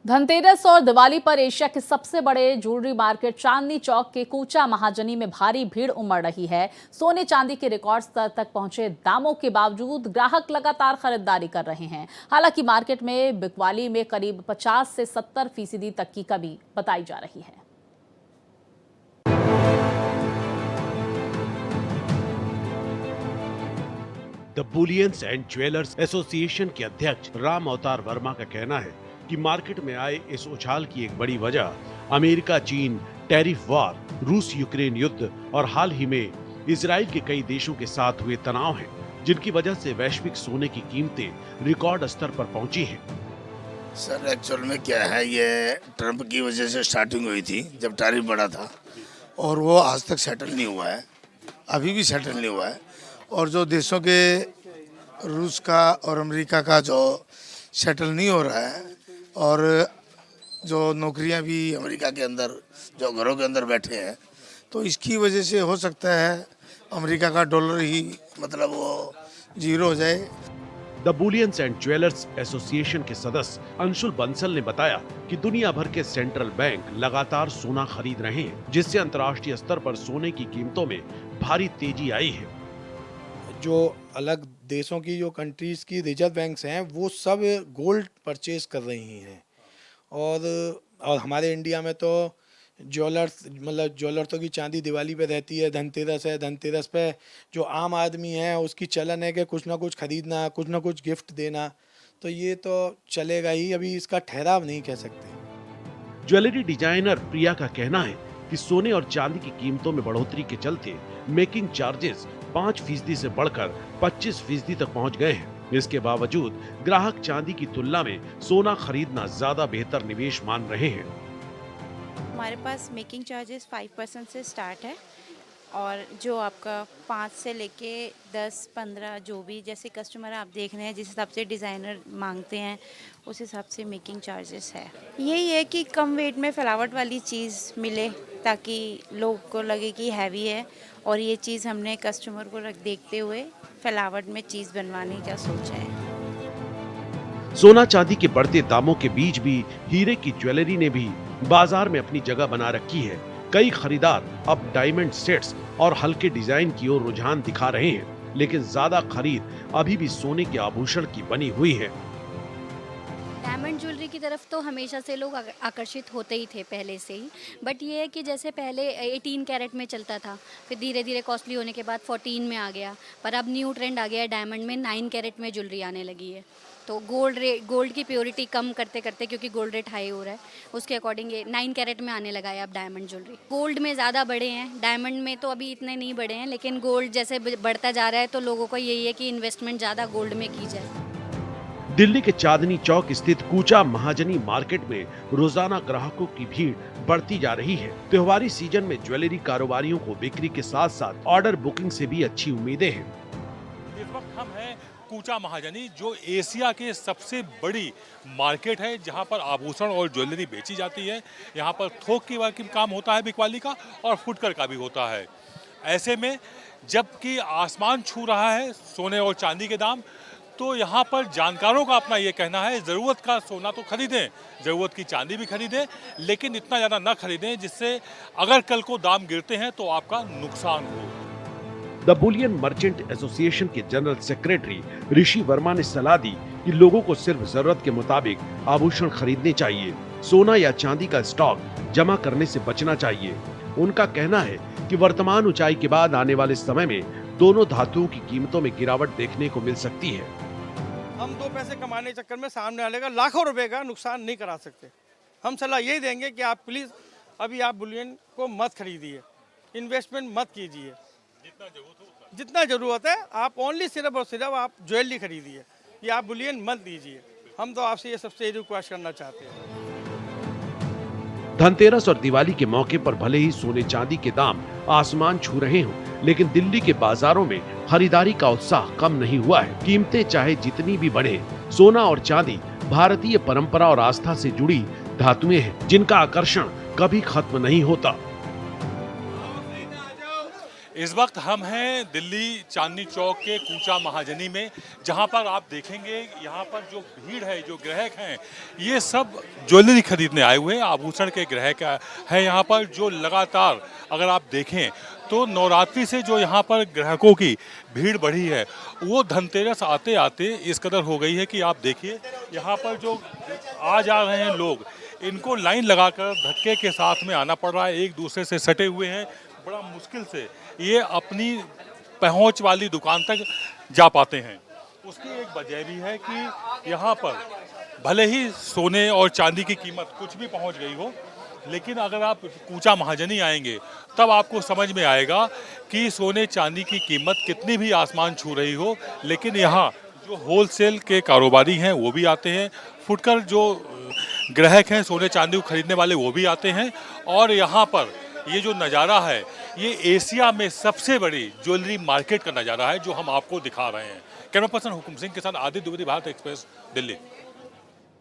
धनतेरस और दिवाली पर एशिया के सबसे बड़े ज्वेलरी मार्केट चांदनी चौक के कूचा महाजनी में भारी भीड़ उमड़ रही है। सोने चांदी के रिकॉर्ड स्तर तक पहुंचे दामों के बावजूद ग्राहक लगातार खरीदारी कर रहे हैं। हालांकि मार्केट में बिकवाली में करीब 50 से 70% तक की कमी बताई जा रही है। The bullions and jewellers association के अध्यक्ष राम अवतार वर्मा का कहना है कि मार्केट में आए इस उछाल की एक बड़ी वजह अमेरिका चीन टैरिफ वार, रूस यूक्रेन युद्ध और हाल ही में इजराइल के कई देशों के साथ हुए तनाव हैं, जिनकी वजह से वैश्विक सोने की कीमतें रिकॉर्ड स्तर पर पहुंची हैं। सर एक्चुअल में क्या है, ये ट्रम्प की वजह से स्टार्टिंग हुई थी जब टैरिफ बढ़ा था और वो आज तक सेटल नहीं हुआ है, अभी भी सेटल नहीं हुआ है। और जो देशों के रूस का और अमेरिका का जो सेटल नहीं हो रहा है और जो नौकरियां भी अमेरिका के अंदर जो घरों के अंदर बैठे हैं, तो इसकी वजह से हो सकता है अमेरिका का डॉलर ही मतलब वो जीरो हो जाए। The bullions and jewellers association के सदस्य अंशुल बंसल ने बताया कि दुनिया भर के सेंट्रल बैंक लगातार सोना खरीद रहे हैं, जिससे अंतर्राष्ट्रीय स्तर पर सोने की कीमतों में भारी तेजी आई है। जो अलग देशों की जो कंट्रीज़ की रिजर्व बैंक्स हैं वो सब गोल्ड परचेज कर रही हैं और हमारे इंडिया में तो ज्वेलर्सों की चांदी दिवाली पे रहती है, धनतेरस है, धनतेरस पे जो आम आदमी है उसकी चलन है कि कुछ ना कुछ खरीदना, कुछ ना कुछ गिफ्ट देना, तो ये तो चलेगा ही, अभी इसका ठहराव नहीं कह सकते। ज्वेलरी डिजाइनर प्रिया का कहना है कि सोने और चांदी की कीमतों में बढ़ोतरी के चलते मेकिंग चार्जेस 5% से बढ़कर 25% तक पहुंच गए हैं। इसके बावजूद ग्राहक चांदी की तुलना में सोना खरीदना ज्यादा बेहतर निवेश मान रहे हैं। हमारे पास मेकिंग चार्जेस 5% से स्टार्ट है और जो आपका 5 से लेके 10-15 जो भी जैसे कस्टमर आप देख रहे हैं, जिस हिसाब से डिज़ाइनर मांगते हैं उस हिसाब से मेकिंग चार्जेस है। यही है कि कम वेट में फैलावट वाली चीज़ मिले ताकि लोग को लगे कि हैवी है, और ये चीज़ हमने कस्टमर को देखते हुए फैलावट में चीज़ बनवाने का सोचा है। सोना चांदी के बढ़ते दामों के बीच भी हीरे की ज्वेलरी ने भी बाजार में अपनी जगह बना रखी है। कई खरीदार अब डायमंड सेट्स और हल्के डिजाइन की ओर रुझान दिखा रहे हैं, लेकिन ज्यादा खरीद अभी भी सोने के आभूषण की बनी हुई है। डायमंड ज्वेलरी की तरफ तो हमेशा से लोग आकर्षित होते ही थे पहले से ही, बट ये है कि जैसे पहले 18 कैरेट में चलता था, फिर धीरे धीरे कॉस्टली होने के बाद 14 में आ गया, पर अब न्यू ट्रेंड आ गया है, डायमंड में 9 कैरेट में ज्वेलरी आने लगी है। तो गोल्ड की प्योरिटी कम करते करते, क्योंकि गोल्ड रेट हाई हो रहा है, उसके अकॉर्डिंग ये 9 कैरेट में आने लगा है अब डायमंड ज्वेलरी। गोल्ड में ज़्यादा बढ़े हैं, डायमंड में तो अभी इतने नहीं बढ़े हैं, लेकिन गोल्ड जैसे बढ़ता जा रहा है तो लोगों को यही है कि इन्वेस्टमेंट ज़्यादा गोल्ड में की जाए। दिल्ली के चांदनी चौक स्थित कूचा महाजनी मार्केट में रोजाना ग्राहकों की भीड़ बढ़ती जा रही है। त्योहारी सीजन में ज्वेलरी कारोबारियों को बिक्री के साथ साथ ऑर्डर बुकिंग से भी अच्छी उम्मीदें हैं। इस वक्त हम हैं कूचा महाजनी, जो एशिया के सबसे बड़ी मार्केट है, जहां पर आभूषण और ज्वेलरी बेची जाती है। यहां पर थोक की काम होता है बिकवाली का, और फुटकर का भी होता है। ऐसे में जबकि आसमान छू रहा है सोने और चांदी के दाम, तो यहाँ पर जानकारों का अपना ये कहना है, ज़रूरत का सोना तो खरीदें, ज़रूरत की चांदी भी खरीदें, लेकिन इतना ज़्यादा ना खरीदें जिससे अगर कल को दाम गिरते हैं तो आपका नुकसान हो। द बुलियन मर्चेंट एसोसिएशन के जनरल सेक्रेटरी ऋषि वर्मा ने सलाह दी कि लोगों को सिर्फ जरूरत के मुताबिक आभूषण खरीदने चाहिए, सोना या चांदी का स्टॉक जमा करने से बचना चाहिए। उनका कहना है कि वर्तमान ऊंचाई के बाद आने वाले समय में दोनों धातुओं की कीमतों में गिरावट देखने को मिल सकती है। हम 2 पैसे कमाने के चक्कर में सामने वाले का लाखों रुपए का नुकसान नहीं करा सकते। हम सलाह यही देंगे कि आप प्लीज़ अभी आप बुलियन को मत खरीदिए, इन्वेस्टमेंट मत कीजिए। जितना ज़रूरत है आप ओनली सिर्फ और सिर्फ आप ज्वेलरी खरीदिए, या आप बुलियन मत दीजिए। हम तो आपसे ये सबसे रिक्वेस्ट करना चाहते हैं। धनतेरस और दिवाली के मौके पर भले ही सोने चांदी के दाम आसमान छू रहे हों, लेकिन दिल्ली के बाजारों में खरीदारी का उत्साह कम नहीं हुआ है। कीमतें चाहे जितनी भी बढ़े, सोना और चांदी भारतीय परंपरा और आस्था से जुड़ी धातुएं हैं, जिनका आकर्षण कभी खत्म नहीं होता। इस वक्त हम हैं दिल्ली चांदनी चौक के कूचा महाजनी में, जहां पर आप देखेंगे यहां पर जो भीड़ है, जो ग्राहक हैं, ये सब ज्वेलरी खरीदने आए हुए हैं, आभूषण के ग्राहक है यहाँ पर, जो लगातार अगर आप देखें तो नवरात्रि से जो यहाँ पर ग्राहकों की भीड़ बढ़ी है वो धनतेरस आते आते इस कदर हो गई है कि आप देखिए यहाँ पर जो आ जा रहे हैं लोग, इनको लाइन लगाकर धक्के के साथ में आना पड़ रहा है, एक दूसरे से सटे हुए हैं, बड़ा मुश्किल से ये अपनी पहुंच वाली दुकान तक जा पाते हैं। उसकी एक वजह भी है कि यहाँ पर भले ही सोने और चांदी की कीमत कुछ भी पहुंच गई हो, लेकिन अगर आप कूचा महाजनी आएंगे तब आपको समझ में आएगा कि सोने चांदी की कीमत कितनी भी आसमान छू रही हो, लेकिन यहाँ जो होलसेल के कारोबारी हैं वो भी आते हैं, फुटकर जो ग्राहक हैं सोने चांदी को खरीदने वाले वो भी आते हैं, और यहाँ पर ये जो नज़ारा है ये एशिया में सबसे बड़ी ज्वेलरी मार्केट का नज़ारा है जो हम आपको दिखा रहे हैं। कैमरा पर्सन हुकुम सिंह के साथ आदित्य द्विवेदी, भारत एक्सप्रेस, दिल्ली।